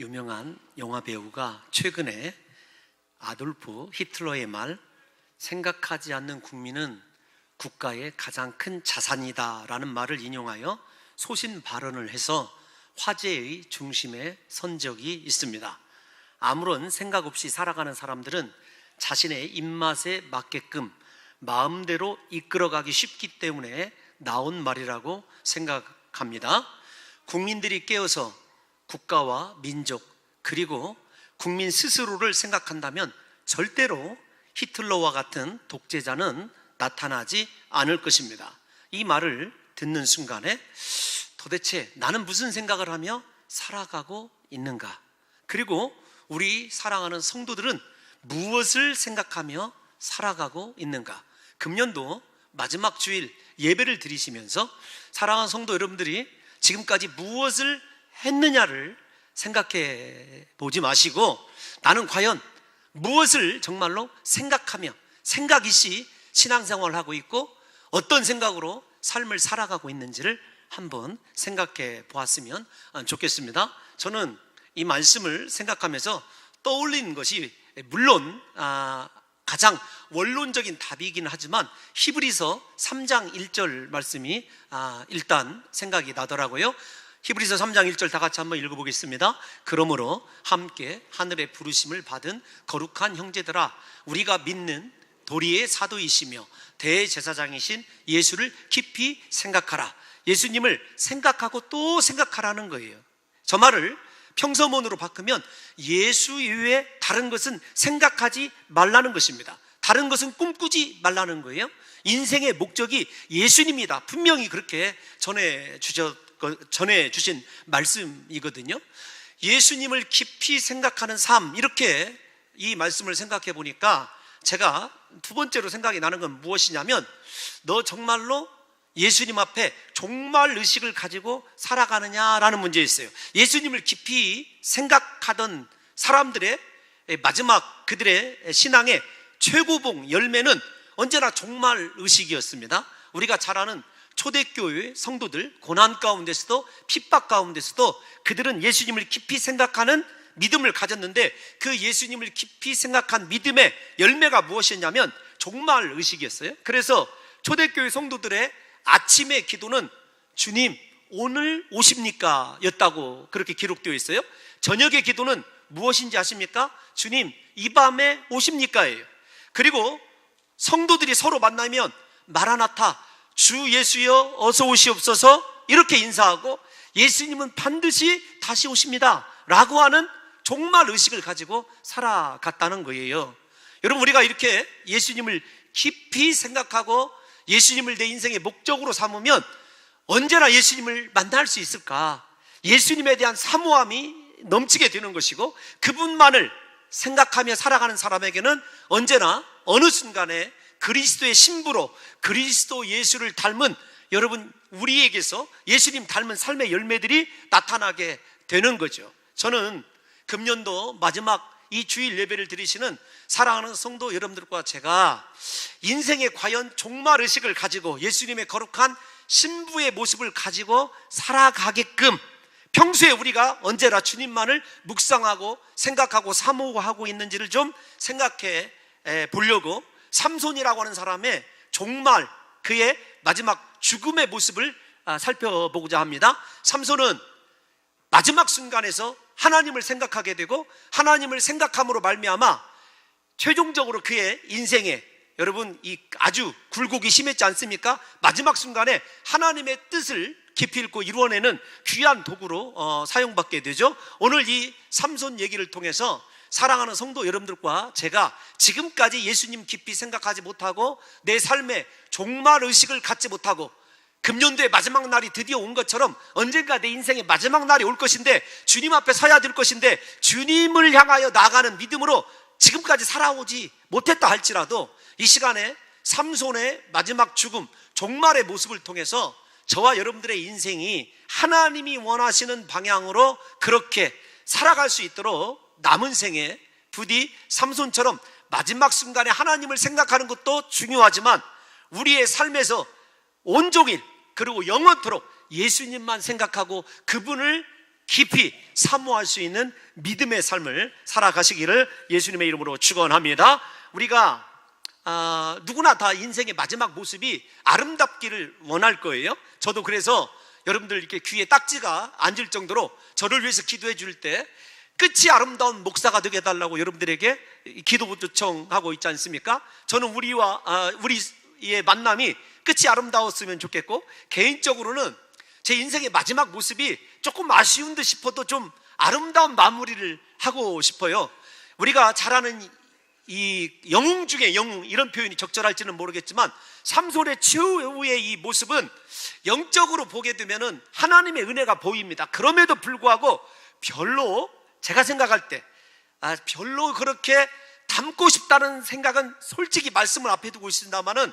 유명한 영화 배우가 최근에 아돌프 히틀러의 말, 생각하지 않는 국민은 국가의 가장 큰 자산이다 라는 말을 인용하여 소신 발언을 해서 화제의 중심에 선 적이 있습니다. 아무런 생각 없이 살아가는 사람들은 자신의 입맛에 맞게끔 마음대로 이끌어가기 쉽기 때문에 나온 말이라고 생각합니다. 국민들이 깨어서 국가와 민족 그리고 국민 스스로를 생각한다면 절대로 히틀러와 같은 독재자는 나타나지 않을 것입니다. 이 말을 듣는 순간에 도대체 나는 무슨 생각을 하며 살아가고 있는가? 그리고 우리 사랑하는 성도들은 무엇을 생각하며 살아가고 있는가? 금년도 마지막 주일 예배를 드리시면서 사랑하는 성도 여러분들이 지금까지 무엇을 했느냐를 생각해 보지 마시고 나는 과연 무엇을 정말로 생각하며 생각이시 신앙생활을 하고 있고 어떤 생각으로 삶을 살아가고 있는지를 한번 생각해 보았으면 좋겠습니다. 저는 이 말씀을 생각하면서 떠올린 것이 물론 가장 원론적인 답이긴 하지만 히브리서 3장 1절 말씀이 일단 생각이 나더라고요. 히브리서 3장 1절 다 같이 한번 읽어보겠습니다. 그러므로 함께 하늘의 부르심을 받은 거룩한 형제들아, 우리가 믿는 도리의 사도이시며 대제사장이신 예수를 깊이 생각하라. 예수님을 생각하고 또 생각하라는 거예요. 저 말을 평서문으로 바꾸면 예수 이외에 다른 것은 생각하지 말라는 것입니다. 다른 것은 꿈꾸지 말라는 거예요. 인생의 목적이 예수님이다. 분명히 그렇게 전해 주신 말씀이거든요. 예수님을 깊이 생각하는 삶, 이렇게 이 말씀을 생각해 보니까 제가 두 번째로 생각이 나는 건 무엇이냐면 너 정말로 예수님 앞에 종말 의식을 가지고 살아가느냐라는 문제였어요. 예수님을 깊이 생각하던 사람들의 마지막 그들의 신앙의 최고봉 열매는 언제나 종말 의식이었습니다. 우리가 잘 아는 초대교회 성도들, 고난 가운데서도 핍박 가운데서도 그들은 예수님을 깊이 생각하는 믿음을 가졌는데 그 예수님을 깊이 생각한 믿음의 열매가 무엇이었냐면 종말 의식이었어요. 그래서 초대교회 성도들의 아침의 기도는 주님 오늘 오십니까? 였다고 그렇게 기록되어 있어요. 저녁의 기도는 무엇인지 아십니까? 주님 이 밤에 오십니까? 예요. 그리고 성도들이 서로 만나면 마라나타 주 예수여 어서 오시옵소서 이렇게 인사하고 예수님은 반드시 다시 오십니다 라고 하는 종말 의식을 가지고 살아갔다는 거예요. 여러분, 우리가 이렇게 예수님을 깊이 생각하고 예수님을 내 인생의 목적으로 삼으면 언제나 예수님을 만날 수 있을까? 예수님에 대한 사모함이 넘치게 되는 것이고 그분만을 생각하며 살아가는 사람에게는 언제나 어느 순간에 그리스도의 신부로 그리스도 예수를 닮은 여러분 우리에게서 예수님 닮은 삶의 열매들이 나타나게 되는 거죠. 저는 금년도 마지막 이 주일 예배를 드리시는 사랑하는 성도 여러분들과 제가 인생에 과연 종말의식을 가지고 예수님의 거룩한 신부의 모습을 가지고 살아가게끔 평소에 우리가 언제나 주님만을 묵상하고 생각하고 사모하고 있는지를 좀 생각해 보려고 삼손이라고 하는 사람의 종말, 그의 마지막 죽음의 모습을 살펴보고자 합니다. 삼손은 마지막 순간에서 하나님을 생각하게 되고 하나님을 생각함으로 말미암아 최종적으로 그의 인생에 여러분 이 아주 굴곡이 심했지 않습니까? 마지막 순간에 하나님의 뜻을 깊이 읽고 이루어내는 귀한 도구로 사용받게 되죠. 오늘 이 삼손 얘기를 통해서 사랑하는 성도 여러분들과 제가 지금까지 예수님 깊이 생각하지 못하고 내 삶에 종말의식을 갖지 못하고 금년도의 마지막 날이 드디어 온 것처럼 언젠가 내 인생의 마지막 날이 올 것인데 주님 앞에 서야 될 것인데 주님을 향하여 나아가는 믿음으로 지금까지 살아오지 못했다 할지라도 이 시간에 삼손의 마지막 죽음, 종말의 모습을 통해서 저와 여러분들의 인생이 하나님이 원하시는 방향으로 그렇게 살아갈 수 있도록 남은 생에 부디 삼손처럼 마지막 순간에 하나님을 생각하는 것도 중요하지만 우리의 삶에서 온종일 그리고 영원토록 예수님만 생각하고 그분을 깊이 사모할 수 있는 믿음의 삶을 살아가시기를 예수님의 이름으로 축원합니다. 우리가 누구나 다 인생의 마지막 모습이 아름답기를 원할 거예요. 저도 그래서 여러분들 이렇게 귀에 딱지가 앉을 정도로 저를 위해서 기도해 줄 때 끝이 아름다운 목사가 되게 해달라고 여러분들에게 기도 요청하고 있지 않습니까? 저는 우리의 만남이 끝이 아름다웠으면 좋겠고, 개인적으로는 제 인생의 마지막 모습이 조금 아쉬운 듯 싶어도 좀 아름다운 마무리를 하고 싶어요. 우리가 잘 아는 이 영웅 중에 영웅, 이런 표현이 적절할지는 모르겠지만 삼손의 최후의 이 모습은 영적으로 보게 되면은 하나님의 은혜가 보입니다. 그럼에도 불구하고 별로, 제가 생각할 때 별로 그렇게 닮고 싶다는 생각은 솔직히 말씀을 앞에 두고 있습니다만은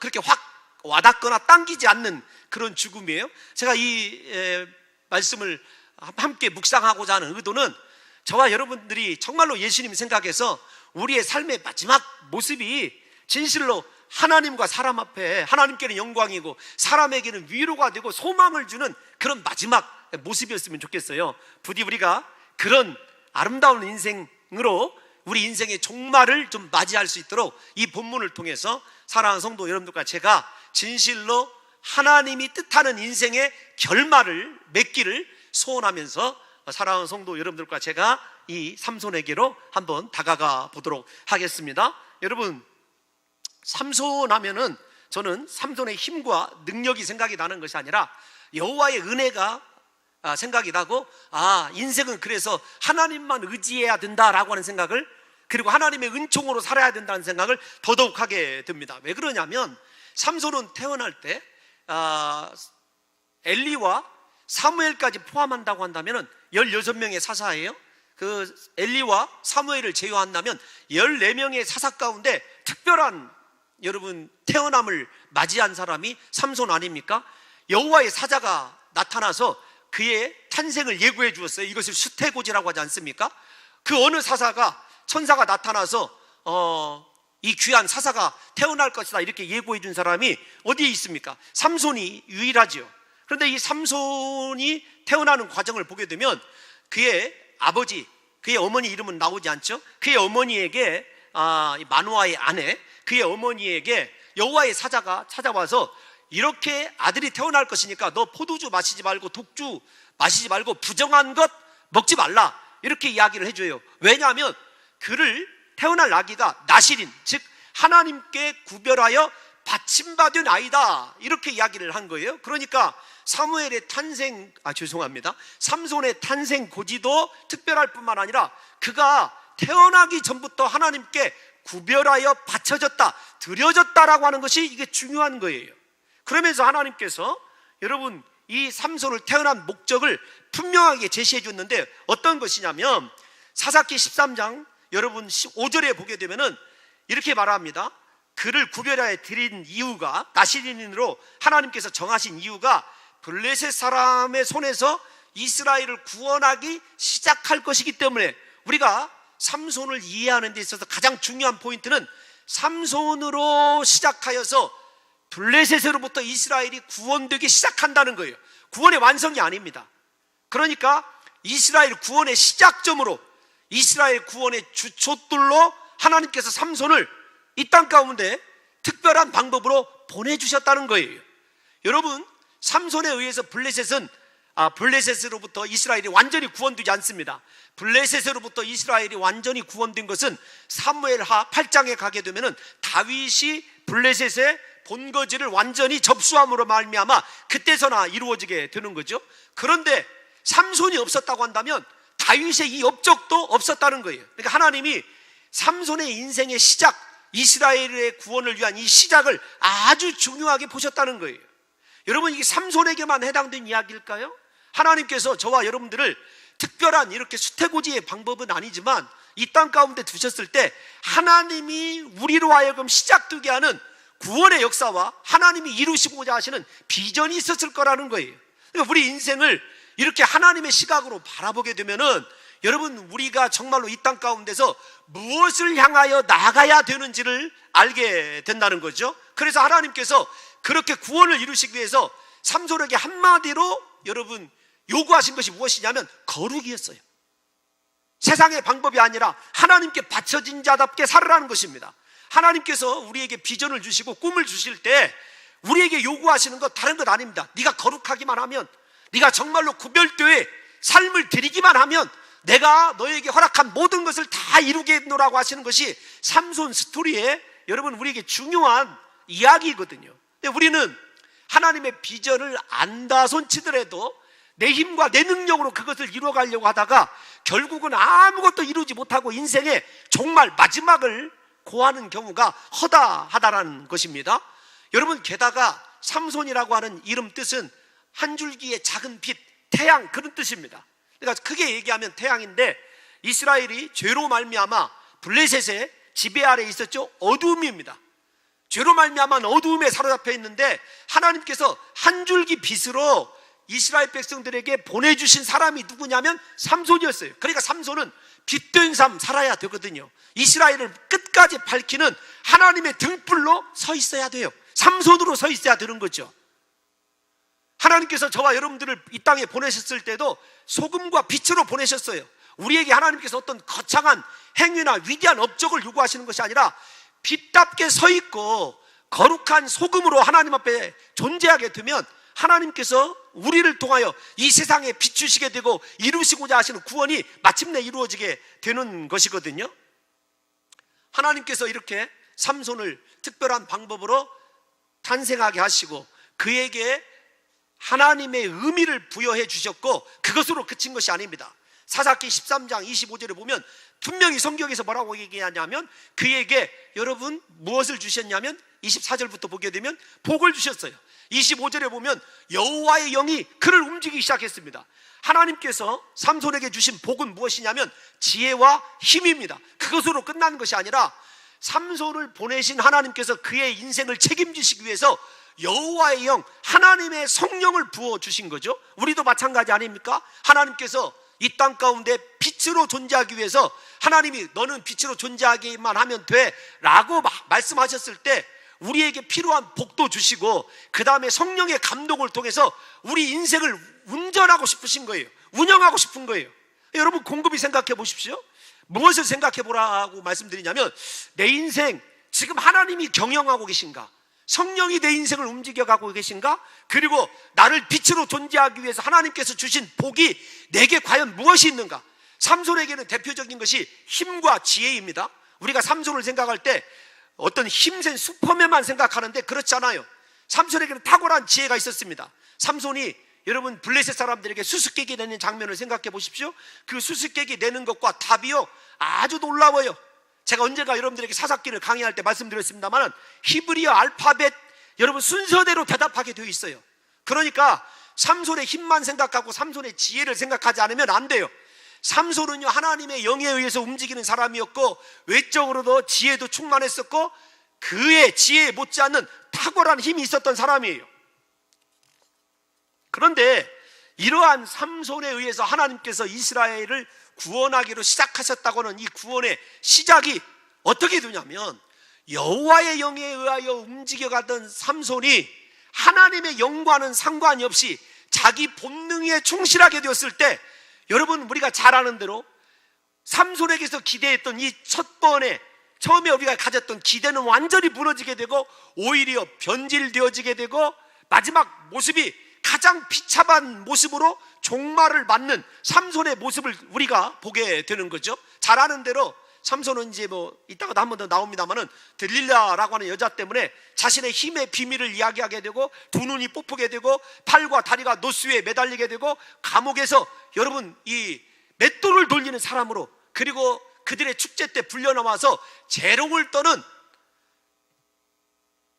그렇게 확 와닿거나 당기지 않는 그런 죽음이에요. 제가 이 말씀을 함께 묵상하고자 하는 의도는 저와 여러분들이 정말로 예수님 생각해서 우리의 삶의 마지막 모습이 진실로 하나님과 사람 앞에, 하나님께는 영광이고 사람에게는 위로가 되고 소망을 주는 그런 마지막 모습이었으면 좋겠어요. 부디 우리가 그런 아름다운 인생으로 우리 인생의 종말을 좀 맞이할 수 있도록 이 본문을 통해서 사랑하는 성도 여러분들과 제가 진실로 하나님이 뜻하는 인생의 결말을 맺기를 소원하면서 사랑하는 성도 여러분들과 제가 이 삼손에게로 한번 다가가 보도록 하겠습니다. 여러분, 삼손 하면은 저는 삼손의 힘과 능력이 생각이 나는 것이 아니라 여호와의 은혜가 생각이 나고, 인생은 그래서 하나님만 의지해야 된다라고 하는 생각을, 그리고 하나님의 은총으로 살아야 된다는 생각을 더더욱 하게 됩니다. 왜 그러냐면 삼손은 태어날 때 엘리와 사무엘까지 포함한다고 한다면 16명의 사사예요. 그 엘리와 사무엘을 제외한다면 14명의 사사 가운데 특별한, 여러분, 태어남을 맞이한 사람이 삼손 아닙니까? 여호와의 사자가 나타나서 그의 탄생을 예고해 주었어요. 이것을 수태고지라고 하지 않습니까? 그 어느 사사가, 천사가 나타나서 이 귀한 사사가 태어날 것이다 이렇게 예고해 준 사람이 어디에 있습니까? 삼손이 유일하지요. 그런데 이 삼손이 태어나는 과정을 보게 되면 그의 아버지, 그의 어머니 이름은 나오지 않죠? 그의 어머니에게, 마누아의 아내, 그의 어머니에게 여호와의 사자가 찾아와서 이렇게 아들이 태어날 것이니까 너 포도주 마시지 말고 독주 마시지 말고 부정한 것 먹지 말라, 이렇게 이야기를 해줘요. 왜냐하면 그를 태어날 아기가 나실인, 즉 하나님께 구별하여 받침받은 아이다, 이렇게 이야기를 한 거예요. 그러니까 사무엘의 탄생, 삼손의 탄생 고지도 특별할 뿐만 아니라 그가 태어나기 전부터 하나님께 구별하여 바쳐졌다, 드려졌다라고 하는 것이 이게 중요한 거예요. 그러면서 하나님께서 여러분 이 삼손을 태어난 목적을 분명하게 제시해 줬는데 어떤 것이냐면 사사기 13장 여러분 5절에 보게 되면은 이렇게 말합니다. 그를 구별하여 드린 이유가, 나실인으로 하나님께서 정하신 이유가 블레셋 사람의 손에서 이스라엘을 구원하기 시작할 것이기 때문에, 우리가 삼손을 이해하는 데 있어서 가장 중요한 포인트는 삼손으로 시작하여서 블레셋으로부터 이스라엘이 구원되기 시작한다는 거예요. 구원의 완성이 아닙니다. 그러니까 이스라엘 구원의 시작점으로, 이스라엘 구원의 주촛돌로 하나님께서 삼손을 이 땅 가운데 특별한 방법으로 보내주셨다는 거예요. 여러분, 삼손에 의해서 블레셋으로부터 이스라엘이 완전히 구원되지 않습니다. 블레셋으로부터 이스라엘이 완전히 구원된 것은 사무엘하 8장에 가게 되면은 다윗이 블레셋의 본거지를 완전히 접수함으로 말미암아 그때서나 이루어지게 되는 거죠. 그런데 삼손이 없었다고 한다면 다윗의 이 업적도 없었다는 거예요. 그러니까 하나님이 삼손의 인생의 시작, 이스라엘의 구원을 위한 이 시작을 아주 중요하게 보셨다는 거예요. 여러분, 이게 삼손에게만 해당된 이야기일까요? 하나님께서 저와 여러분들을 특별한 이렇게 수태고지의 방법은 아니지만 이 땅 가운데 두셨을 때 하나님이 우리로 하여금 시작되게 하는 구원의 역사와 하나님이 이루시고자 하시는 비전이 있었을 거라는 거예요. 그러니까 우리 인생을 이렇게 하나님의 시각으로 바라보게 되면은 여러분, 우리가 정말로 이 땅 가운데서 무엇을 향하여 나가야 되는지를 알게 된다는 거죠. 그래서 하나님께서 그렇게 구원을 이루시기 위해서 삼손에게 한마디로 여러분 요구하신 것이 무엇이냐면 거룩이었어요. 세상의 방법이 아니라 하나님께 바쳐진 자답게 살으라는 것입니다. 하나님께서 우리에게 비전을 주시고 꿈을 주실 때 우리에게 요구하시는 것 다른 것 아닙니다. 네가 거룩하기만 하면, 네가 정말로 구별되어 삶을 드리기만 하면 내가 너에게 허락한 모든 것을 다 이루겠노라고 하시는 것이 삼손 스토리에 여러분 우리에게 중요한 이야기거든요. 근데 우리는 하나님의 비전을 안다 손치더라도 내 힘과 내 능력으로 그것을 이루어가려고 하다가 결국은 아무것도 이루지 못하고 인생의 정말 마지막을 고하는 경우가 허다하다라는 것입니다. 여러분, 게다가 삼손이라고 하는 이름 뜻은 한 줄기의 작은 빛, 태양, 그런 뜻입니다. 그러니까 크게 얘기하면 태양인데, 이스라엘이 죄로 말미암아 블레셋의 지배 아래 있었죠. 어두움입니다. 죄로 말미암아 어두움에 사로잡혀 있는데 하나님께서 한 줄기 빛으로 이스라엘 백성들에게 보내주신 사람이 누구냐면 삼손이었어요. 그러니까 삼손은 빛된 삶 살아야 되거든요. 이스라엘을 끝까지 밝히는 하나님의 등불로 서 있어야 돼요. 삼손으로 서 있어야 되는 거죠. 하나님께서 저와 여러분들을 이 땅에 보내셨을 때도 소금과 빛으로 보내셨어요. 우리에게 하나님께서 어떤 거창한 행위나 위대한 업적을 요구하시는 것이 아니라 빛답게 서 있고 거룩한 소금으로 하나님 앞에 존재하게 되면 하나님께서 우리를 통하여 이 세상에 비추시게 되고 이루시고자 하시는 구원이 마침내 이루어지게 되는 것이거든요. 하나님께서 이렇게 삼손을 특별한 방법으로 탄생하게 하시고 그에게 하나님의 의미를 부여해 주셨고 그것으로 그친 것이 아닙니다. 사사기 13장 25절에 보면 분명히 성경에서 뭐라고 얘기하냐면 그에게 여러분 무엇을 주셨냐면 24절부터 보게 되면 복을 주셨어요. 25절에 보면 여호와의 영이 그를 움직이기 시작했습니다. 하나님께서 삼손에게 주신 복은 무엇이냐면 지혜와 힘입니다. 그것으로 끝나는 것이 아니라 삼손을 보내신 하나님께서 그의 인생을 책임지시기 위해서 여호와의 영, 하나님의 성령을 부어주신 거죠. 우리도 마찬가지 아닙니까? 하나님께서 이 땅 가운데 빛으로 존재하기 위해서 하나님이 너는 빛으로 존재하기만 하면 돼 라고 말씀하셨을 때 우리에게 필요한 복도 주시고 그 다음에 성령의 감동을 통해서 우리 인생을 운전하고 싶으신 거예요. 운영하고 싶은 거예요. 여러분 곰곰이 생각해 보십시오. 무엇을 생각해 보라고 말씀드리냐면 내 인생 지금 하나님이 경영하고 계신가? 성령이 내 인생을 움직여가고 계신가? 그리고 나를 빛으로 존재하기 위해서 하나님께서 주신 복이 내게 과연 무엇이 있는가? 삼손에게는 대표적인 것이 힘과 지혜입니다. 우리가 삼손을 생각할 때 어떤 힘센 슈퍼맨만 생각하는데 그렇지 않아요. 삼손에게는 탁월한 지혜가 있었습니다. 삼손이 여러분 블레셋 사람들에게 수수께끼 내는 장면을 생각해 보십시오. 그 수수께끼 내는 것과 답이요 아주 놀라워요. 제가 언젠가 여러분들에게 사사기를 강의할 때 말씀드렸습니다만 히브리어 알파벳 여러분 순서대로 대답하게 되어 있어요. 그러니까 삼손의 힘만 생각하고 삼손의 지혜를 생각하지 않으면 안 돼요. 삼손은요 하나님의 영에 의해서 움직이는 사람이었고 외적으로도 지혜도 충만했었고 그의 지혜에 못지않는 탁월한 힘이 있었던 사람이에요. 그런데 이러한 삼손에 의해서 하나님께서 이스라엘을 구원하기로 시작하셨다고는 이 구원의 시작이 어떻게 되냐면 여호와의 영에 의하여 움직여가던 삼손이 하나님의 영과는 상관이 없이 자기 본능에 충실하게 되었을 때 여러분 우리가 잘 아는 대로 삼손에게서 기대했던 이 첫 번에 처음에 우리가 가졌던 기대는 완전히 무너지게 되고 오히려 변질되어지게 되고 마지막 모습이 가장 비참한 모습으로 종말을 맞는 삼손의 모습을 우리가 보게 되는 거죠. 잘 아는 대로 삼손은 이제 이따가도 한 번 더 나옵니다만은 들릴라라고 하는 여자 때문에 자신의 힘의 비밀을 이야기하게 되고 두 눈이 뽑히게 되고 팔과 다리가 노수에 매달리게 되고 감옥에서 여러분 이 맷돌을 돌리는 사람으로 그리고 그들의 축제 때 불려나와서 재롱을 떠는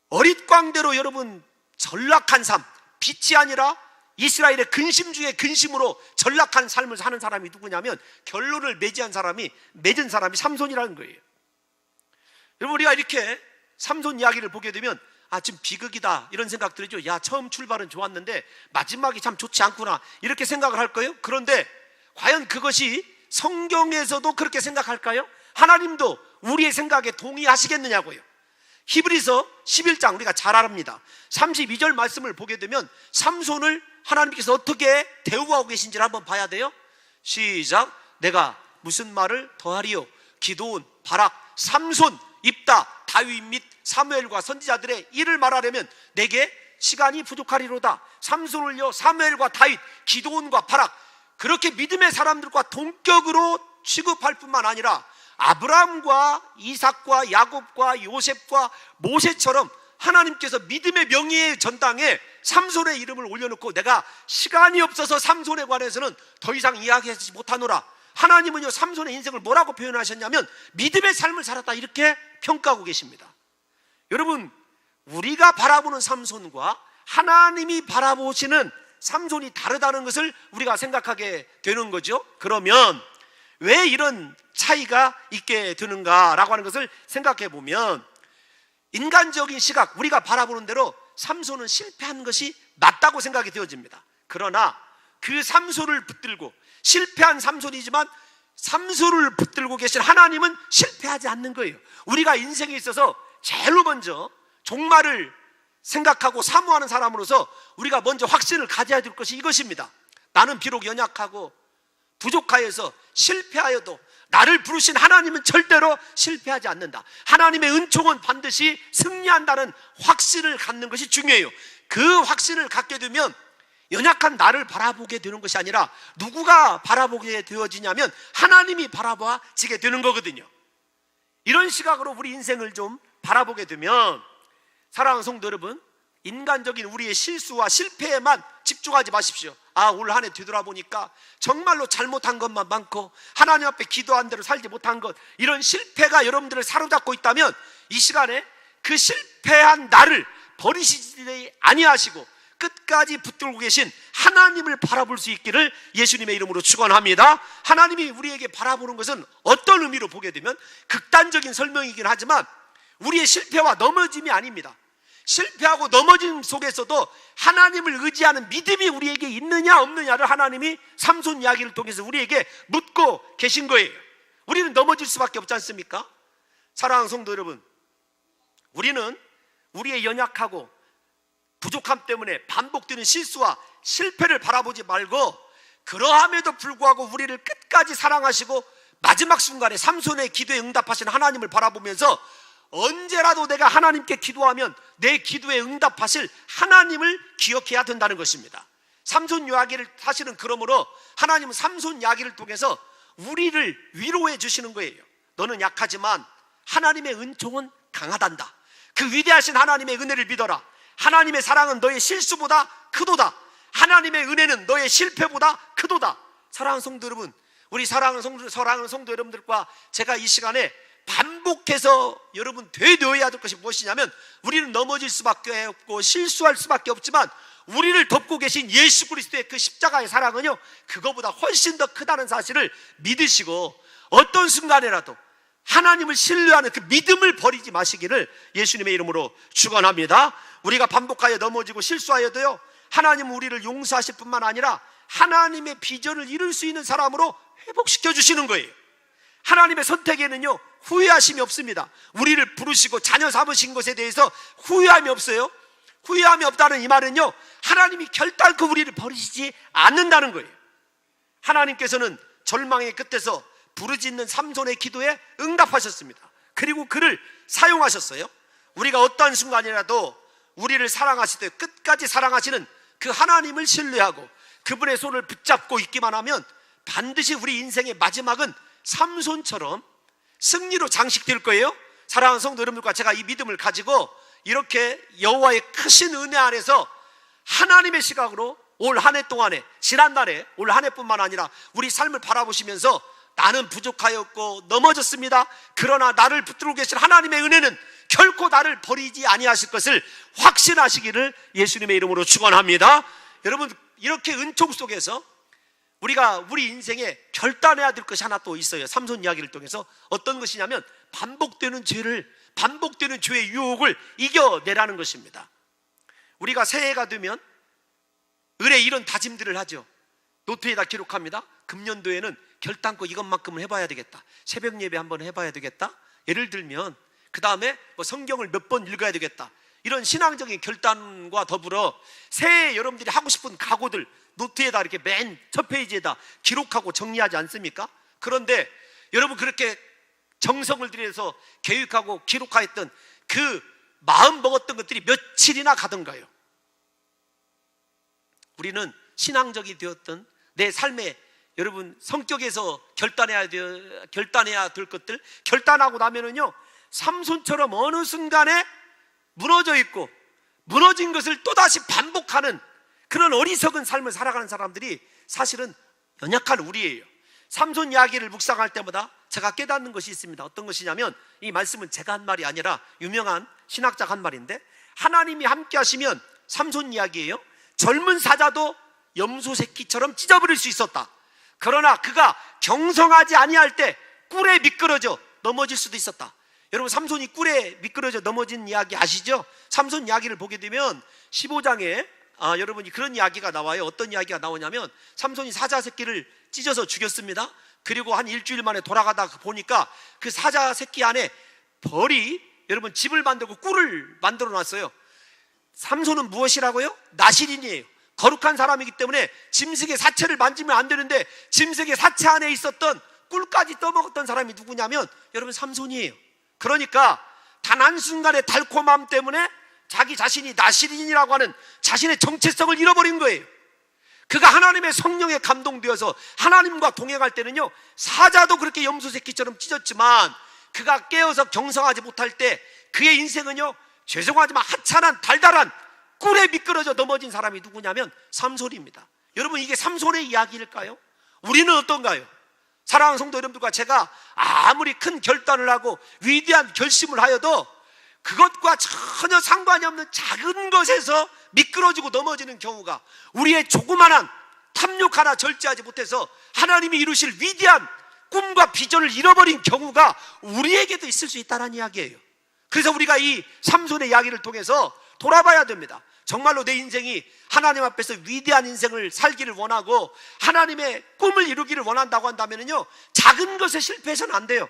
어릿광대로 여러분 전락한 삶, 빛이 아니라 이스라엘의 근심 중에 근심으로 전락한 삶을 사는 사람이 누구냐면 결론을 맺은 사람이 삼손이라는 거예요. 여러분 우리가 이렇게 삼손 이야기를 보게 되면 지금 비극이다 이런 생각 들죠. 야 처음 출발은 좋았는데 마지막이 참 좋지 않구나 이렇게 생각을 할 거예요. 그런데 과연 그것이 성경에서도 그렇게 생각할까요? 하나님도 우리의 생각에 동의하시겠느냐고요. 히브리서 11장 우리가 잘 압니다. 32절 말씀을 보게 되면 삼손을 하나님께서 어떻게 대우하고 계신지를 한번 봐야 돼요. 시작. 내가 무슨 말을 더하리요? 기드온, 바락, 삼손, 입다, 다윗 및 사무엘과 선지자들의 일을 말하려면 내게 시간이 부족하리로다. 삼손을요, 사무엘과 다윗, 기드온과 바락, 그렇게 믿음의 사람들과 동격으로 취급할 뿐만 아니라 아브라함과 이삭과 야곱과 요셉과 모세처럼 하나님께서 믿음의 명예의 전당에 삼손의 이름을 올려놓고 내가 시간이 없어서 삼손에 관해서는 더 이상 이야기하지 못하노라. 하나님은요, 삼손의 인생을 뭐라고 표현하셨냐면 믿음의 삶을 살았다, 이렇게 평가하고 계십니다. 여러분, 우리가 바라보는 삼손과 하나님이 바라보시는 삼손이 다르다는 것을 우리가 생각하게 되는 거죠. 그러면 왜 이런 차이가 있게 되는가라고 하는 것을 생각해 보면, 인간적인 시각, 우리가 바라보는 대로 삼손은 실패한 것이 맞다고 생각이 되어집니다. 그러나 그 삼손을 붙들고, 실패한 삼손이지만 삼손을 붙들고 계신 하나님은 실패하지 않는 거예요. 우리가 인생에 있어서 제일로 먼저 종말을 생각하고 사모하는 사람으로서 우리가 먼저 확신을 가져야 될 것이 이것입니다. 나는 비록 연약하고 부족하여서 실패하여도 나를 부르신 하나님은 절대로 실패하지 않는다. 하나님의 은총은 반드시 승리한다는 확신을 갖는 것이 중요해요. 그 확신을 갖게 되면 연약한 나를 바라보게 되는 것이 아니라 누구가 바라보게 되어지냐면 하나님이 바라봐지게 되는 거거든요. 이런 시각으로 우리 인생을 좀 바라보게 되면, 사랑하는 성도 여러분, 인간적인 우리의 실수와 실패에만 집중하지 마십시오. 올 한 해 뒤돌아보니까 정말로 잘못한 것만 많고 하나님 앞에 기도한 대로 살지 못한 것, 이런 실패가 여러분들을 사로잡고 있다면 이 시간에 그 실패한 나를 버리시지 아니하시고 끝까지 붙들고 계신 하나님을 바라볼 수 있기를 예수님의 이름으로 축원합니다. 하나님이 우리에게 바라보는 것은 어떤 의미로 보게 되면, 극단적인 설명이긴 하지만 우리의 실패와 넘어짐이 아닙니다. 실패하고 넘어짐 속에서도 하나님을 의지하는 믿음이 우리에게 있느냐 없느냐를 하나님이 삼손 이야기를 통해서 우리에게 묻고 계신 거예요. 우리는 넘어질 수밖에 없지 않습니까? 사랑하는 성도 여러분, 우리는 우리의 연약하고 부족함 때문에 반복되는 실수와 실패를 바라보지 말고, 그러함에도 불구하고 우리를 끝까지 사랑하시고 마지막 순간에 삼손의 기도에 응답하신 하나님을 바라보면서 언제라도 내가 하나님께 기도하면 내 기도에 응답하실 하나님을 기억해야 된다는 것입니다. 삼손 이야기를 사실은 그러므로 하나님은 삼손 이야기를 통해서 우리를 위로해 주시는 거예요. 너는 약하지만 하나님의 은총은 강하단다. 그 위대하신 하나님의 은혜를 믿어라. 하나님의 사랑은 너의 실수보다 크도다. 하나님의 은혜는 너의 실패보다 크도다. 사랑하는 성도 여러분, 우리 사랑하는 성도 여러분들과 제가 이 시간에 반복해서 여러분 되뇌어야 될 것이 무엇이냐면, 우리는 넘어질 수밖에 없고 실수할 수밖에 없지만 우리를 덮고 계신 예수 그리스도의 그 십자가의 사랑은요, 그거보다 훨씬 더 크다는 사실을 믿으시고 어떤 순간에라도 하나님을 신뢰하는 그 믿음을 버리지 마시기를 예수님의 이름으로 축원합니다. 우리가 반복하여 넘어지고 실수하여도요, 하나님은 우리를 용서하실 뿐만 아니라 하나님의 비전을 이룰 수 있는 사람으로 회복시켜 주시는 거예요. 하나님의 선택에는요 후회하심이 없습니다. 우리를 부르시고 자녀 삼으신 것에 대해서 후회함이 없어요. 후회함이 없다는 이 말은요, 하나님이 결단코 우리를 버리시지 않는다는 거예요. 하나님께서는 절망의 끝에서 부르짖는 삼손의 기도에 응답하셨습니다. 그리고 그를 사용하셨어요. 우리가 어떠한 순간이라도 우리를 사랑하실 때 끝까지 사랑하시는 그 하나님을 신뢰하고 그분의 손을 붙잡고 있기만 하면 반드시 우리 인생의 마지막은 삼손처럼 승리로 장식될 거예요. 사랑하는 성도 여러분들과 제가 이 믿음을 가지고 이렇게 여호와의 크신 은혜 안에서 하나님의 시각으로 올 한 해 동안에, 지난날에 올 한 해뿐만 아니라 우리 삶을 바라보시면서 나는 부족하였고 넘어졌습니다. 그러나 나를 붙들고 계신 하나님의 은혜는 결코 나를 버리지 아니하실 것을 확신하시기를 예수님의 이름으로 축원합니다. 여러분, 이렇게 은총 속에서 우리가 우리 인생에 결단해야 될 것이 하나 또 있어요. 삼손 이야기를 통해서 어떤 것이냐면 반복되는 죄의 유혹을 이겨내라는 것입니다. 우리가 새해가 되면 을에 이런 다짐들을 하죠. 노트에다 기록합니다. 금년도에는 결단코 이것만큼은 해봐야 되겠다. 새벽 예배 한번 해봐야 되겠다. 예를 들면 그 다음에 성경을 몇 번 읽어야 되겠다. 이런 신앙적인 결단과 더불어 새해 여러분들이 하고 싶은 각오들 노트에다 이렇게 맨 첫 페이지에다 기록하고 정리하지 않습니까? 그런데 여러분 그렇게 정성을 들여서 계획하고 기록하였던 그 마음 먹었던 것들이 며칠이나 가던가요? 우리는 신앙적이 되었던 내 삶에 여러분 성격에서 결단해야 될 것들 결단하고 나면은요 삼손처럼 어느 순간에 무너져 있고 무너진 것을 또다시 반복하는 그런 어리석은 삶을 살아가는 사람들이 사실은 연약한 우리예요. 삼손 이야기를 묵상할 때마다 제가 깨닫는 것이 있습니다. 어떤 것이냐면 이 말씀은 제가 한 말이 아니라 유명한 신학자가 한 말인데 하나님이 함께 하시면 삼손 이야기예요. 젊은 사자도 염소 새끼처럼 찢어버릴 수 있었다. 그러나 그가 경성하지 아니할 때 꿀에 미끄러져 넘어질 수도 있었다. 여러분 삼손이 꿀에 미끄러져 넘어진 이야기 아시죠? 삼손 이야기를 보게 되면 15장에 여러분이 그런 이야기가 나와요. 어떤 이야기가 나오냐면 삼손이 사자 새끼를 찢어서 죽였습니다. 그리고 한 일주일 만에 돌아가다 보니까 그 사자 새끼 안에 벌이 여러분 집을 만들고 꿀을 만들어 놨어요. 삼손은 무엇이라고요? 나실인이에요. 거룩한 사람이기 때문에 짐승의 사체를 만지면 안 되는데 짐승의 사체 안에 있었던 꿀까지 떠먹었던 사람이 누구냐면 여러분 삼손이에요. 그러니까 단 한순간의 달콤함 때문에 자기 자신이 나실인이라고 하는 자신의 정체성을 잃어버린 거예요. 그가 하나님의 성령에 감동되어서 하나님과 동행할 때는요 사자도 그렇게 염소 새끼처럼 찢었지만 그가 깨어서 경성하지 못할 때 그의 인생은요 죄송하지만 하찮은 달달한 꿀에 미끄러져 넘어진 사람이 누구냐면 삼손입니다. 여러분 이게 삼손의 이야기일까요? 우리는 어떤가요? 사랑하는 성도 여러분들과 제가 아무리 큰 결단을 하고 위대한 결심을 하여도 그것과 전혀 상관이 없는 작은 것에서 미끄러지고 넘어지는 경우가 우리의 조그만한 탐욕 하나 절제하지 못해서 하나님이 이루실 위대한 꿈과 비전을 잃어버린 경우가 우리에게도 있을 수 있다는 이야기예요. 그래서 우리가 이 삼손의 이야기를 통해서 돌아봐야 됩니다. 정말로 내 인생이 하나님 앞에서 위대한 인생을 살기를 원하고 하나님의 꿈을 이루기를 원한다고 한다면요 작은 것에 실패해서는 안 돼요.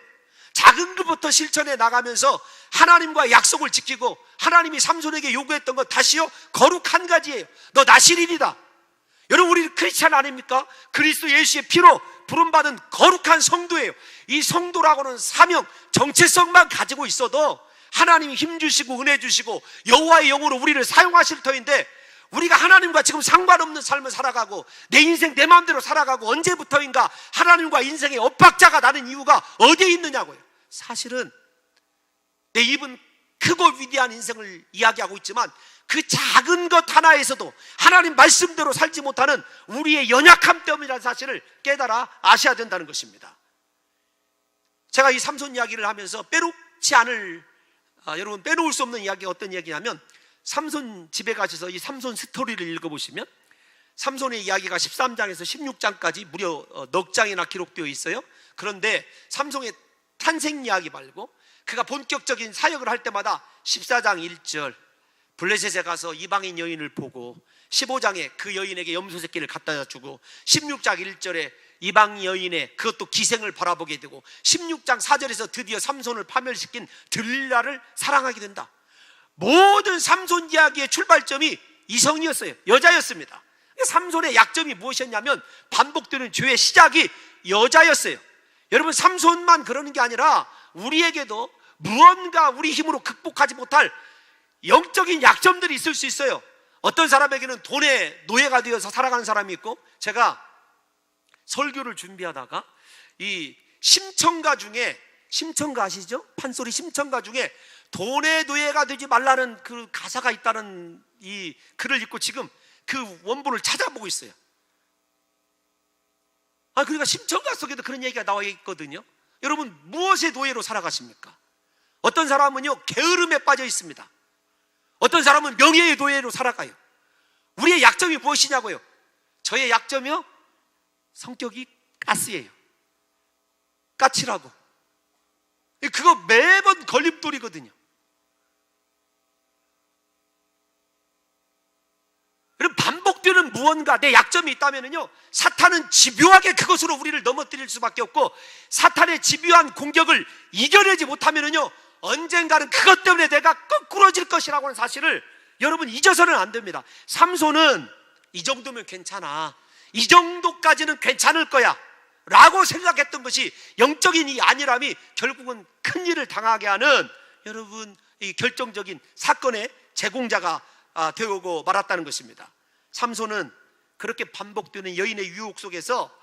작은 것부터 실천해 나가면서 하나님과 약속을 지키고 하나님이 삼손에게 요구했던 것 다시요 거룩 한 가지예요. 너 나실인이다. 여러분 우리 크리스찬 아닙니까? 그리스도 예수의 피로 부름받은 거룩한 성도예요. 이 성도라고는 사명, 정체성만 가지고 있어도 하나님이 힘 주시고 은혜 주시고 여호와의 영으로 우리를 사용하실 터인데 우리가 하나님과 지금 상관없는 삶을 살아가고 내 인생 내 마음대로 살아가고 언제부터인가 하나님과 인생의 엇박자가 나는 이유가 어디에 있느냐고요. 사실은 내 입은 크고 위대한 인생을 이야기하고 있지만 그 작은 것 하나에서도 하나님 말씀대로 살지 못하는 우리의 연약함 때문이라는 사실을 깨달아 아셔야 된다는 것입니다. 제가 이 삼손 이야기를 하면서 빼놓지 않을 여러분 빼놓을 수 없는 이야기가 어떤 이야기냐면 삼손 집에 가셔서 이 삼손 스토리를 읽어보시면 삼손의 이야기가 13장에서 16장까지 무려 넉 장이나 기록되어 있어요. 그런데 삼손의 탄생 이야기 말고 그가 본격적인 사역을 할 때마다 14장 1절 블레셋에 가서 이방인 여인을 보고 15장에 그 여인에게 염소 새끼를 갖다 주고 16장 1절에 이방 여인의 그것도 기생을 바라보게 되고 16장 4절에서 드디어 삼손을 파멸시킨 들릴라를 사랑하게 된다. 모든 삼손 이야기의 출발점이 이성이었어요. 여자였습니다. 삼손의 약점이 무엇이었냐면 반복되는 죄의 시작이 여자였어요. 여러분 삼손만 그러는 게 아니라 우리에게도 무언가 우리 힘으로 극복하지 못할 영적인 약점들이 있을 수 있어요. 어떤 사람에게는 돈의 노예가 되어서 살아가는 사람이 있고 제가 설교를 준비하다가 이 심청가 중에 심청가 아시죠? 판소리 심청가 중에 돈의 노예가 되지 말라는 그 가사가 있다는 이 글을 읽고 지금 그 원본을 찾아보고 있어요. 그러니까 심청가 속에도 그런 얘기가 나와 있거든요. 여러분 무엇의 노예로 살아가십니까? 어떤 사람은요 게으름에 빠져 있습니다. 어떤 사람은 명예의 노예로 살아가요. 우리의 약점이 무엇이냐고요? 저의 약점이요? 성격이 가스예요. 까칠하고 그거 매번 걸림돌이거든요. 여러분 반복되는 무언가 내 약점이 있다면요 사탄은 집요하게 그것으로 우리를 넘어뜨릴 수밖에 없고 사탄의 집요한 공격을 이겨내지 못하면요 언젠가는 그것 때문에 내가 거꾸러질 것이라고 하는 사실을 여러분 잊어서는 안 됩니다. 삼손은 이 정도면 괜찮아, 이 정도까지는 괜찮을 거야 라고 생각했던 것이 영적인 이 안일함이 결국은 큰 일을 당하게 하는 여러분 이 결정적인 사건의 제공자가 되고 말았다는 것입니다. 삼손은 그렇게 반복되는 여인의 유혹 속에서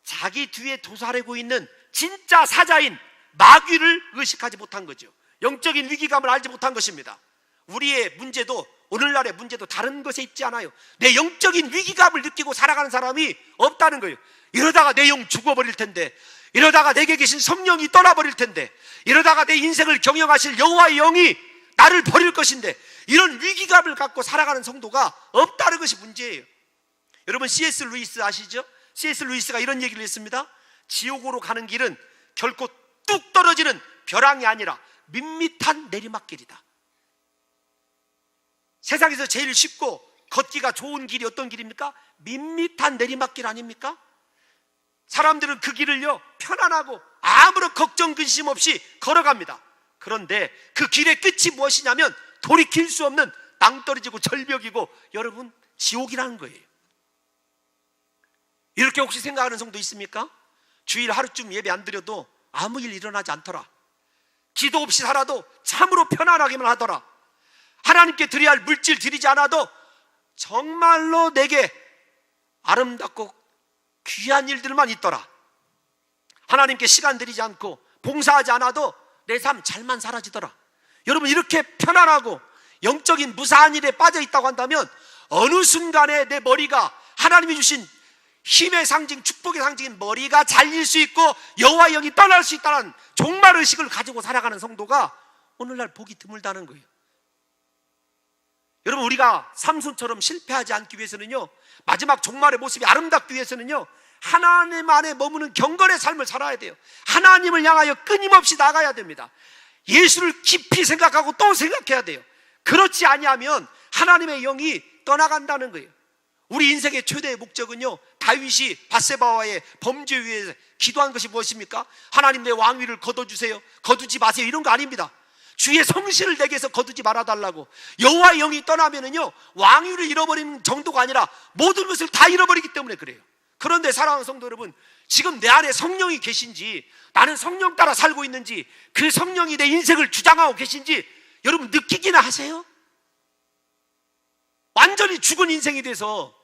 자기 뒤에 도사리고 있는 진짜 사자인 마귀를 의식하지 못한 거죠. 영적인 위기감을 알지 못한 것입니다. 우리의 문제도 오늘날의 문제도 다른 것에 있지 않아요. 내 영적인 위기감을 느끼고 살아가는 사람이 없다는 거예요. 이러다가 내 영 죽어버릴 텐데, 이러다가 내게 계신 성령이 떠나버릴 텐데, 이러다가 내 인생을 경영하실 여호와의 영이 나를 버릴 것인데, 이런 위기감을 갖고 살아가는 성도가 없다는 것이 문제예요. 여러분 C.S. 루이스 아시죠? C.S. 루이스가 이런 얘기를 했습니다. 지옥으로 가는 길은 결코 뚝 떨어지는 벼랑이 아니라 밋밋한 내리막길이다. 세상에서 제일 쉽고 걷기가 좋은 길이 어떤 길입니까? 밋밋한 내리막길 아닙니까? 사람들은 그 길을요 편안하고 아무런 걱정 근심 없이 걸어갑니다. 그런데 그 길의 끝이 무엇이냐면 돌이킬 수 없는 낭떠러지고 절벽이고 여러분 지옥이라는 거예요. 이렇게 혹시 생각하는 성도 있습니까? 주일 하루쯤 예배 안 드려도 아무 일 일어나지 않더라. 기도 없이 살아도 참으로 편안하기만 하더라. 하나님께 드려야 할 물질 드리지 않아도 정말로 내게 아름답고 귀한 일들만 있더라. 하나님께 시간 들이지 않고 봉사하지 않아도 내 삶 잘만 사라지더라. 여러분 이렇게 편안하고 영적인 무사한 일에 빠져 있다고 한다면 어느 순간에 내 머리가 하나님이 주신 힘의 상징, 축복의 상징인 머리가 잘릴 수 있고 여호와의 영이 떠날 수 있다는 종말 의식을 가지고 살아가는 성도가 오늘날 보기 드물다는 거예요. 여러분 우리가 삼손처럼 실패하지 않기 위해서는요, 마지막 종말의 모습이 아름답기 위해서는요, 하나님 안에 머무는 경건의 삶을 살아야 돼요. 하나님을 향하여 끊임없이 나가야 됩니다. 예수를 깊이 생각하고 또 생각해야 돼요. 그렇지 아니하면 하나님의 영이 떠나간다는 거예요. 우리 인생의 최대의 목적은요, 다윗이 밧세바와의 범죄 위에 기도한 것이 무엇입니까? 하나님 내 왕위를 거둬주세요, 거두지 마세요, 이런 거 아닙니다. 주의 성실을 내게서 거두지 말아달라고. 여호와의 영이 떠나면은요 왕위를 잃어버리는 정도가 아니라 모든 것을 다 잃어버리기 때문에 그래요. 그런데 사랑하는 성도 여러분, 지금 내 안에 성령이 계신지, 나는 성령 따라 살고 있는지, 그 성령이 내 인생을 주장하고 계신지 여러분 느끼기나 하세요? 완전히 죽은 인생이 돼서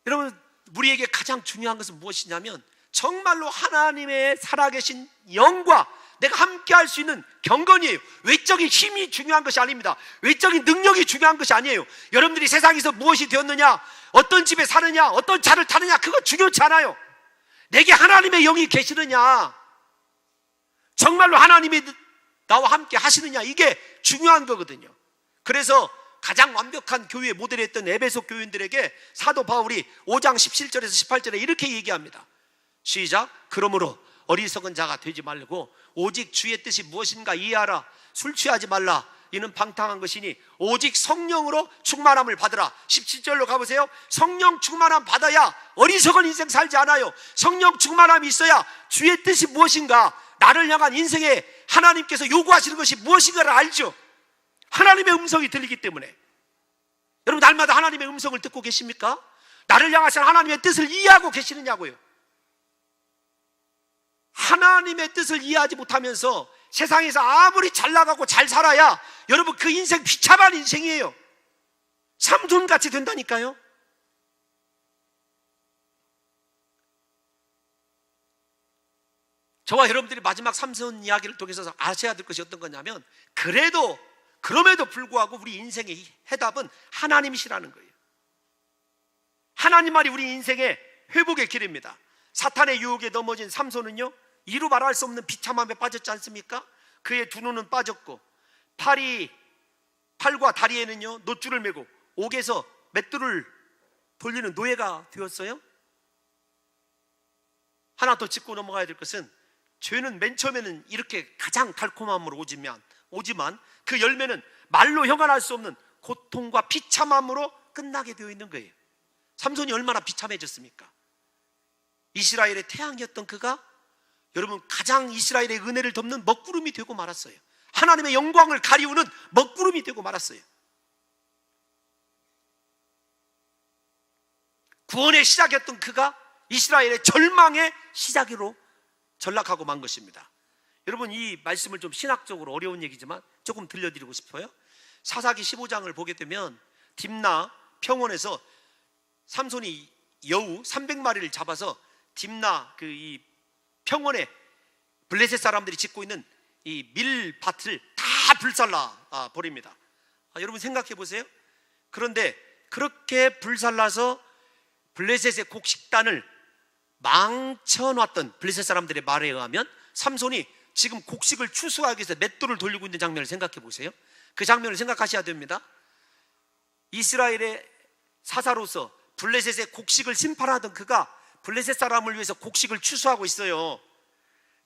여러분 우리에게 가장 중요한 것은 무엇이냐면 정말로 하나님의 살아계신 영과 내가 함께 할 수 있는 경건이에요. 외적인 힘이 중요한 것이 아닙니다. 외적인 능력이 중요한 것이 아니에요. 여러분들이 세상에서 무엇이 되었느냐, 어떤 집에 사느냐, 어떤 차를 타느냐, 그거 중요치 않아요. 내게 하나님의 영이 계시느냐, 정말로 하나님이 나와 함께 하시느냐, 이게 중요한 거거든요. 그래서 가장 완벽한 교회의 모델이 했던 에베소 교인들에게 사도 바울이 5장 17절에서 18절에 이렇게 얘기합니다. 시작. 그러므로 어리석은 자가 되지 말고 오직 주의 뜻이 무엇인가 이해하라. 술 취하지 말라. 이는 방탕한 것이니 오직 성령으로 충만함을 받으라. 17절로 가보세요. 성령 충만함 받아야 어리석은 인생 살지 않아요. 성령 충만함이 있어야 주의 뜻이 무엇인가, 나를 향한 인생에 하나님께서 요구하시는 것이 무엇인가를 알죠. 하나님의 음성이 들리기 때문에. 여러분 날마다 하나님의 음성을 듣고 계십니까? 나를 향하신 하나님의 뜻을 이해하고 계시느냐고요. 하나님의 뜻을 이해하지 못하면서 세상에서 아무리 잘 나가고 잘 살아야 여러분 그 인생 비참한 인생이에요. 삼손같이 된다니까요. 저와 여러분들이 마지막 삼손 이야기를 통해서 아셔야 될 것이 어떤 거냐면, 그럼에도 불구하고 우리 인생의 해답은 하나님이시라는 거예요. 하나님만이 우리 인생의 회복의 길입니다. 사탄의 유혹에 넘어진 삼손은요 이루 말할 수 없는 비참함에 빠졌지 않습니까? 그의 두 눈은 빠졌고 팔과 다리에는요 놋줄을 메고 옥에서 맷돌을 돌리는 노예가 되었어요. 하나 더 짚고 넘어가야 될 것은, 죄는 맨 처음에는 이렇게 가장 달콤함으로 오지만 그 열매는 말로 형언할 수 없는 고통과 비참함으로 끝나게 되어 있는 거예요. 삼손이 얼마나 비참해졌습니까? 이스라엘의 태양이었던 그가 여러분, 가장 이스라엘의 은혜를 덮는 먹구름이 되고 말았어요. 하나님의 영광을 가리우는 먹구름이 되고 말았어요. 구원의 시작이었던 그가 이스라엘의 절망의 시작으로 전락하고 만 것입니다. 여러분, 이 말씀을 좀 신학적으로 어려운 얘기지만 조금 들려드리고 싶어요. 사사기 15장을 보게 되면 딥나 평원에서 삼손이 여우 300마리를 잡아서 딥나 이 평원에 블레셋 사람들이 짓고 있는 이 밀밭을 다 불살라 버립니다. 여러분 생각해 보세요. 그런데 그렇게 불살라서 블레셋의 곡식단을 망쳐놨던 블레셋 사람들의 말에 의하면 삼손이 지금 곡식을 추수하기 위해서 맷돌을 돌리고 있는 장면을 생각해 보세요. 그 장면을 생각하셔야 됩니다. 이스라엘의 사사로서 블레셋의 곡식을 심판하던 그가 블레셋 사람을 위해서 곡식을 추수하고 있어요.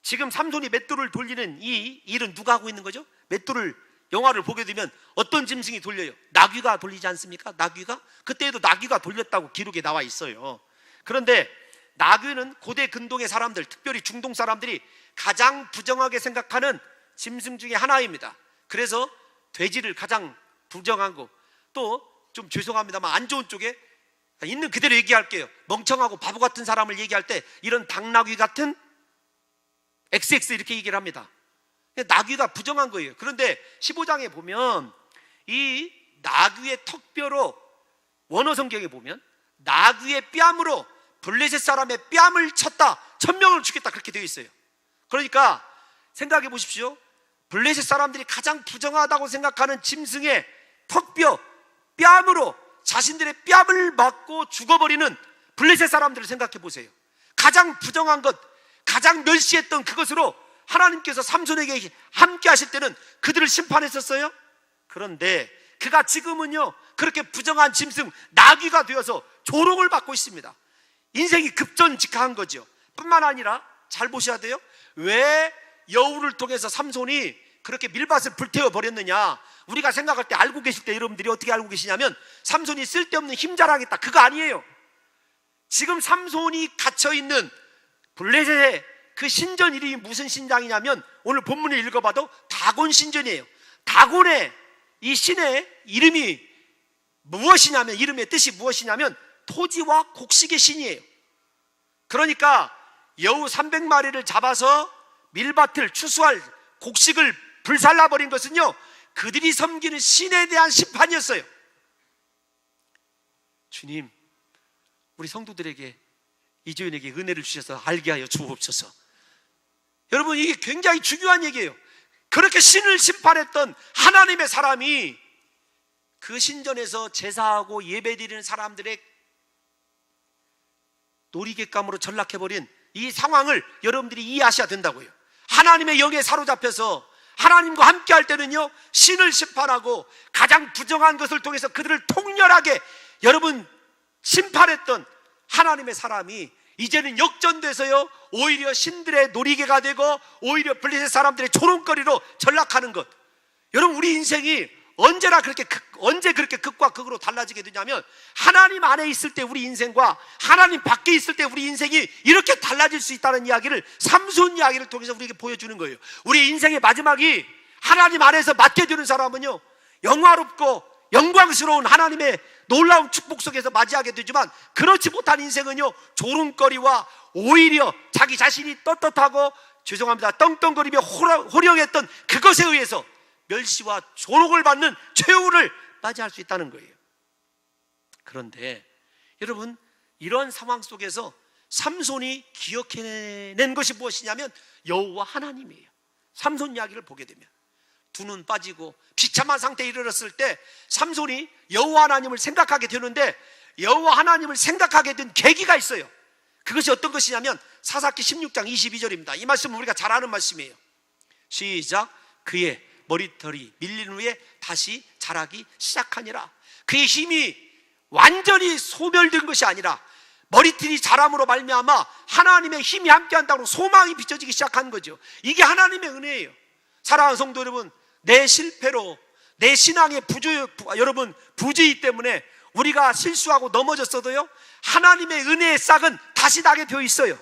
지금 삼손이 맷돌을 돌리는 이 일은 누가 하고 있는 거죠? 맷돌을, 영화를 보게 되면 어떤 짐승이 돌려요? 나귀가 돌리지 않습니까? 나귀가? 그때에도 나귀가 돌렸다고 기록에 나와 있어요. 그런데 나귀는 고대 근동의 사람들, 특별히 중동 사람들이 가장 부정하게 생각하는 짐승 중에 하나입니다. 그래서 돼지를 가장 부정하고, 또 좀 죄송합니다만 안 좋은 쪽에 있는 그대로 얘기할게요. 멍청하고 바보 같은 사람을 얘기할 때 이런 당나귀 같은 XX 이렇게 얘기를 합니다. 나귀가 부정한 거예요. 그런데 15장에 보면 이 나귀의 턱뼈로, 원어 성경에 보면 나귀의 뺨으로 블레셋 사람의 뺨을 쳤다, 1000명을 죽였다, 그렇게 되어 있어요. 그러니까 생각해 보십시오. 블레셋 사람들이 가장 부정하다고 생각하는 짐승의 턱뼈, 뺨으로 자신들의 뺨을 맞고 죽어버리는 블레셋 사람들을 생각해 보세요. 가장 부정한 것, 가장 멸시했던 그것으로 하나님께서 삼손에게 함께 하실 때는 그들을 심판했었어요. 그런데 그가 지금은요, 그렇게 부정한 짐승 나귀가 되어서 조롱을 받고 있습니다. 인생이 급전직하한 거죠. 뿐만 아니라 잘 보셔야 돼요. 왜 여우를 통해서 삼손이 그렇게 밀밭을 불태워 버렸느냐? 우리가 생각할 때, 알고 계실 때 여러분들이 어떻게 알고 계시냐면 삼손이 쓸데없는 힘자랑했다, 그거 아니에요. 지금 삼손이 갇혀있는 블레셋의 그 신전 이름이 무슨 신장이냐면, 오늘 본문을 읽어봐도 다곤 신전이에요. 다곤의 이 신의 이름이 무엇이냐면, 이름의 뜻이 무엇이냐면 토지와 곡식의 신이에요. 그러니까 여우 300마리를 잡아서 밀밭을 추수할 곡식을 불살라버린 것은요, 그들이 섬기는 신에 대한 심판이었어요. 주님, 우리 성도들에게, 이조연에게 은혜를 주셔서 알게 하여 주옵소서. 여러분, 이게 굉장히 중요한 얘기예요. 그렇게 신을 심판했던 하나님의 사람이 그 신전에서 제사하고 예배드리는 사람들의 놀이객감으로 전락해버린 이 상황을 여러분들이 이해하셔야 된다고요. 하나님의 영에 사로잡혀서 하나님과 함께 할 때는요, 신을 심판하고 가장 부정한 것을 통해서 그들을 통렬하게 여러분 심판했던 하나님의 사람이 이제는 역전돼서요, 오히려 신들의 놀이개가 되고 오히려 블레셋 사람들의 조롱거리로 전락하는 것. 여러분, 우리 인생이 언제 그렇게 극과 극으로 달라지게 되냐면, 하나님 안에 있을 때 우리 인생과 하나님 밖에 있을 때 우리 인생이 이렇게 달라질 수 있다는 이야기를 삼손 이야기를 통해서 우리에게 보여주는 거예요. 우리 인생의 마지막이 하나님 안에서 맞게 되는 사람은요, 영화롭고 영광스러운 하나님의 놀라운 축복 속에서 맞이하게 되지만, 그렇지 못한 인생은요, 조롱거리와 오히려 자기 자신이 떳떳하고, 죄송합니다, 떵떵거리며 호령했던 그것에 의해서 멸시와 조롱을 받는 최후를 맞이할 수 있다는 거예요. 그런데 여러분, 이런 상황 속에서 삼손이 기억해낸 것이 무엇이냐면 여호와 하나님이에요. 삼손 이야기를 보게 되면 두 눈 빠지고 비참한 상태에 이르렀을 때 삼손이 여호와 하나님을 생각하게 되는데, 여호와 하나님을 생각하게 된 계기가 있어요. 그것이 어떤 것이냐면 사사기 16장 22절입니다. 이 말씀은 우리가 잘 아는 말씀이에요. 시작. 그의 머리털이 밀린 후에 다시 자라기 시작하니라. 그의 힘이 완전히 소멸된 것이 아니라 머리털이 자람으로 말미암아 하나님의 힘이 함께한다고 소망이 비춰지기 시작한 거죠. 이게 하나님의 은혜예요. 사랑하는 성도 여러분, 내 실패로, 내 신앙의 부주의 때문에 우리가 실수하고 넘어졌어도요, 하나님의 은혜의 싹은 다시 나게 되어 있어요.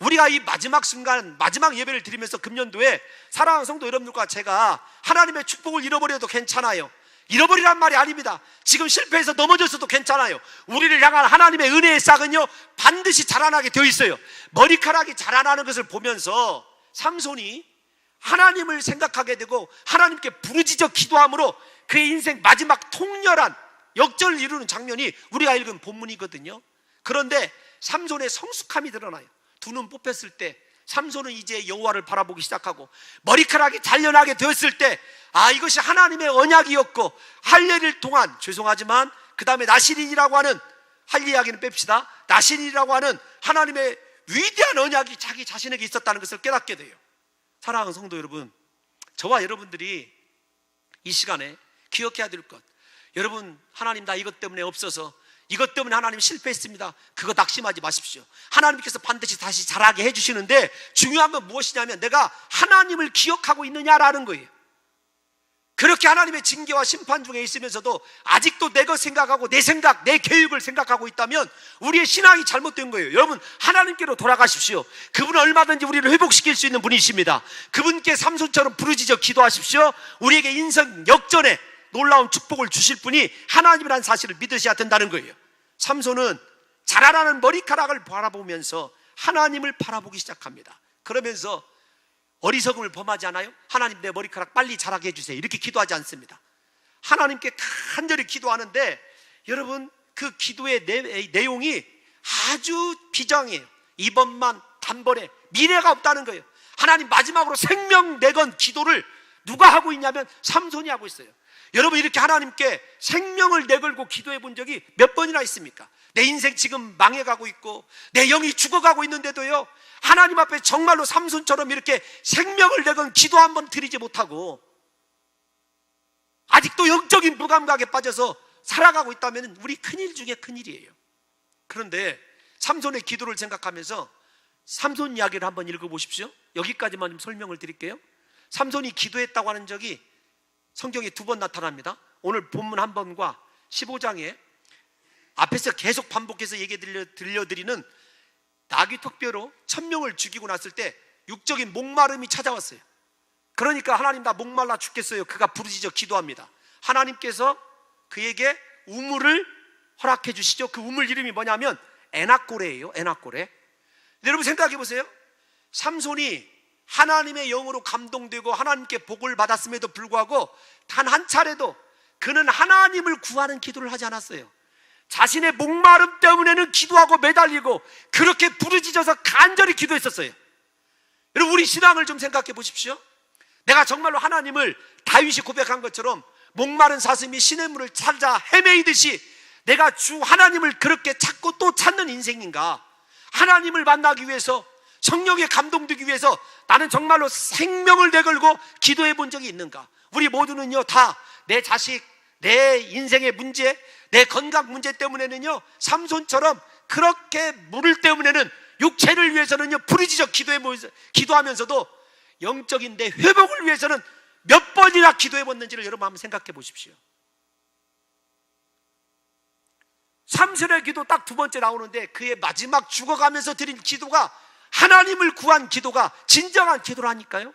우리가 이 마지막 순간, 마지막 예배를 드리면서 금년도에 사랑하는 성도 여러분들과 제가 하나님의 축복을 잃어버려도 괜찮아요. 잃어버리란 말이 아닙니다. 지금 실패해서 넘어졌어도 괜찮아요. 우리를 향한 하나님의 은혜의 싹은요 반드시 자라나게 되어 있어요. 머리카락이 자라나는 것을 보면서 삼손이 하나님을 생각하게 되고 하나님께 부르짖어 기도함으로 그의 인생 마지막 통렬한 역전을 이루는 장면이 우리가 읽은 본문이거든요. 그런데 삼손의 성숙함이 드러나요. 두 눈 뽑혔을 때 삼손은 이제 여호와를 바라보기 시작하고 머리카락이 잘려나게 되었을 때 이것이 하나님의 언약이었고 할례를 통한, 죄송하지만 그 다음에 나실인이라고 하는, 할례 이야기는 뺍시다, 나실인이라고 하는 하나님의 위대한 언약이 자기 자신에게 있었다는 것을 깨닫게 돼요. 사랑하는 성도 여러분, 저와 여러분들이 이 시간에 기억해야 될 것, 여러분 하나님 나 이것 때문에 없어서, 이것 때문에 하나님 실패했습니다, 그거 낙심하지 마십시오. 하나님께서 반드시 다시 자라게 해주시는데 중요한 건 무엇이냐면 내가 하나님을 기억하고 있느냐라는 거예요. 그렇게 하나님의 징계와 심판 중에 있으면서도 아직도 내 것 생각하고 내 생각, 내 계획을 생각하고 있다면 우리의 신앙이 잘못된 거예요. 여러분 하나님께로 돌아가십시오. 그분은 얼마든지 우리를 회복시킬 수 있는 분이십니다. 그분께 삼손처럼 부르짖어 기도하십시오. 우리에게 인생 역전에 놀라운 축복을 주실 분이 하나님이라는 사실을 믿으셔야 된다는 거예요. 삼손은 자라나는 머리카락을 바라보면서 하나님을 바라보기 시작합니다. 그러면서 어리석음을 범하지 않아요? 하나님 내 머리카락 빨리 자라게 해주세요 이렇게 기도하지 않습니다. 하나님께 간절히 기도하는데 여러분 그 기도의 내용이 아주 비장해요. 이번만 단번에 미래가 없다는 거예요. 하나님 마지막으로 생명 내건 기도를 누가 하고 있냐면 삼손이 하고 있어요. 여러분 이렇게 하나님께 생명을 내걸고 기도해 본 적이 몇 번이나 있습니까? 내 인생 지금 망해가고 있고 내 영이 죽어가고 있는데도요 하나님 앞에 정말로 삼손처럼 이렇게 생명을 내건 기도 한번 드리지 못하고 아직도 영적인 무감각에 빠져서 살아가고 있다면 우리 큰일 중에 큰일이에요. 그런데 삼손의 기도를 생각하면서 삼손 이야기를 한번 읽어보십시오. 여기까지만 좀 설명을 드릴게요. 삼손이 기도했다고 하는 적이 성경에 2번 나타납니다. 오늘 본문 한 번과 15장에 앞에서 계속 반복해서 얘기 들려드리는 나귀 특별로 1000명을 죽이고 났을 때 육적인 목마름이 찾아왔어요. 그러니까 하나님 나 목말라 죽겠어요. 그가 부르짖어 기도합니다. 하나님께서 그에게 우물을 허락해 주시죠. 그 우물 이름이 뭐냐면 에낙고레예요. 에낙고레. 여러분 생각해 보세요. 삼손이 하나님의 영으로 감동되고 하나님께 복을 받았음에도 불구하고 단 한 차례도 그는 하나님을 구하는 기도를 하지 않았어요. 자신의 목마름 때문에는 기도하고 매달리고 그렇게 부르짖어서 간절히 기도했었어요. 여러분 우리 신앙을 좀 생각해 보십시오. 내가 정말로 하나님을 다윗이 고백한 것처럼 목마른 사슴이 시냇물을 찾아 헤매이듯이 내가 주 하나님을 그렇게 찾고 또 찾는 인생인가? 하나님을 만나기 위해서, 성령에 감동되기 위해서 나는 정말로 생명을 내걸고 기도해 본 적이 있는가? 우리 모두는요 다 내 자식, 내 인생의 문제, 내 건강 문제 때문에는요 삼손처럼 그렇게 물을 때문에는 육체를 위해서는요 부르짖어 기도하면서도 영적인 내 회복을 위해서는 몇 번이나 기도해 봤는지를 여러분 한번 생각해 보십시오. 삼손의 기도 딱 2번째 나오는데 그의 마지막 죽어가면서 드린 기도가 하나님을 구한 기도가 진정한 기도라니까요.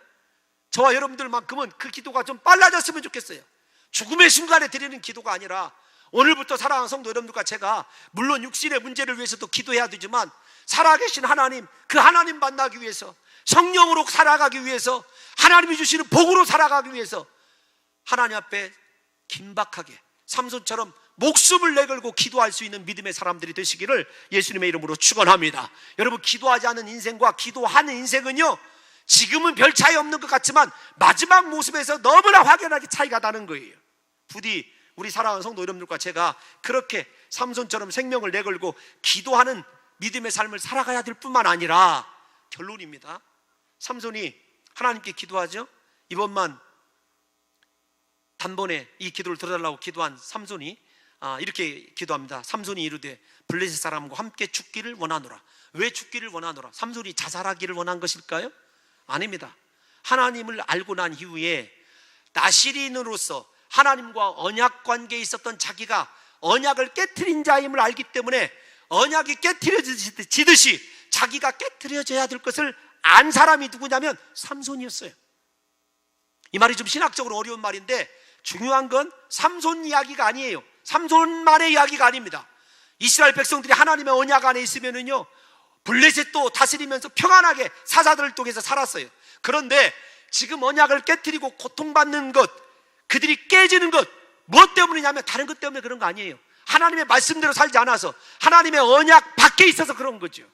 저와 여러분들만큼은 그 기도가 좀 빨라졌으면 좋겠어요. 죽음의 순간에 드리는 기도가 아니라 오늘부터 사랑하는 성도 여러분들과 제가 물론 육신의 문제를 위해서도 기도해야 되지만 살아계신 하나님, 그 하나님 만나기 위해서, 성령으로 살아가기 위해서, 하나님이 주시는 복으로 살아가기 위해서 하나님 앞에 긴박하게 삼손처럼 목숨을 내걸고 기도할 수 있는 믿음의 사람들이 되시기를 예수님의 이름으로 축원합니다. 여러분 기도하지 않은 인생과 기도하는 인생은요 지금은 별 차이 없는 것 같지만 마지막 모습에서 너무나 확연하게 차이가 나는 거예요. 부디 우리 사랑하는 성도 여러분들과 제가 그렇게 삼손처럼 생명을 내걸고 기도하는 믿음의 삶을 살아가야 될 뿐만 아니라 결론입니다. 삼손이 하나님께 기도하죠. 이번만 단번에 이 기도를 들어달라고 기도한 삼손이 이렇게 기도합니다. 삼손이 이르되 블레셋 사람과 함께 죽기를 원하노라. 왜 죽기를 원하노라? 삼손이 자살하기를 원한 것일까요? 아닙니다. 하나님을 알고 난 이후에 나실인으로서 하나님과 언약 관계에 있었던 자기가 언약을 깨트린 자임을 알기 때문에 언약이 깨트려지듯이 자기가 깨트려져야 될 것을 안 사람이 누구냐면 삼손이었어요. 이 말이 좀 신학적으로 어려운 말인데 중요한 건 삼손 이야기가 아니에요. 삼손만의 이야기가 아닙니다. 이스라엘 백성들이 하나님의 언약 안에 있으면은요, 블레셋도 다스리면서 평안하게 사자들을 통해서 살았어요. 그런데 지금 언약을 깨트리고 고통받는 것, 그들이 깨지는 것, 무엇 때문이냐면 다른 것 때문에 그런 거 아니에요. 하나님의 말씀대로 살지 않아서 하나님의 언약 밖에 있어서 그런 거죠.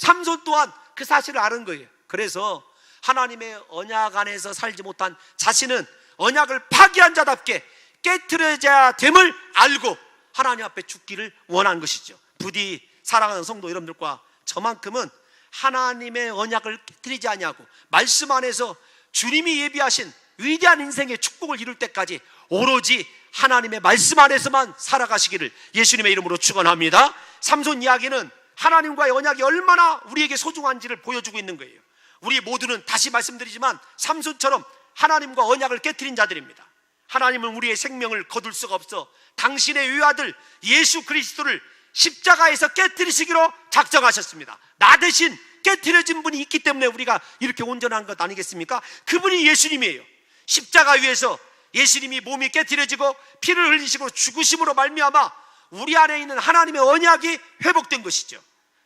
삼손 또한 그 사실을 아는 거예요. 그래서 하나님의 언약 안에서 살지 못한 자신은 언약을 파기한 자답게 깨트려져야 됨을 알고 하나님 앞에 죽기를 원한 것이죠. 부디 사랑하는 성도 여러분들과 저만큼은 하나님의 언약을 깨트리지 아니하고 말씀 안에서 주님이 예비하신 위대한 인생의 축복을 이룰 때까지 오로지 하나님의 말씀 안에서만 살아가시기를 예수님의 이름으로 축원합니다. 삼손 이야기는 하나님과의 언약이 얼마나 우리에게 소중한지를 보여주고 있는 거예요. 우리 모두는 다시 말씀드리지만 삼손처럼 하나님과 언약을 깨트린 자들입니다. 하나님은 우리의 생명을 거둘 수가 없어 당신의 외아들 예수 그리스도를 십자가에서 깨트리시기로 작정하셨습니다. 나 대신 깨트려진 분이 있기 때문에 우리가 이렇게 온전한 것 아니겠습니까? 그분이 예수님이에요. 십자가 위에서 예수님이 몸이 깨트려지고 피를 흘리시고 죽으심으로 말미암아 우리 안에 있는 하나님의 언약이 회복된 것이죠.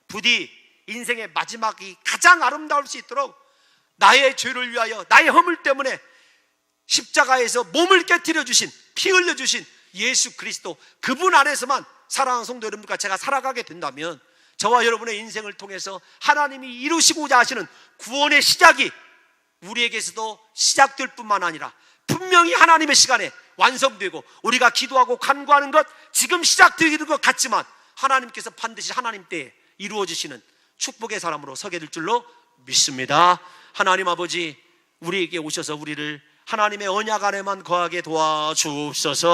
부디 인생의 마지막이 가장 아름다울 수 있도록 나의 죄를 위하여 나의 허물 때문에 십자가에서 몸을 깨트려 주신, 피 흘려 주신 예수 그리스도, 그분 안에서만 사랑하는 성도 여러분들과 제가 살아가게 된다면 저와 여러분의 인생을 통해서 하나님이 이루시고자 하시는 구원의 시작이 우리에게서도 시작될 뿐만 아니라 분명히 하나님의 시간에 완성되고 우리가 기도하고 간구하는 것 지금 시작되는 것 같지만 하나님께서 반드시 하나님 때에 이루어지시는 축복의 사람으로 서게 될 줄로 믿습니다. 하나님 아버지, 우리에게 오셔서 우리를 하나님의 언약 안에만 거하게 도와주옵소서.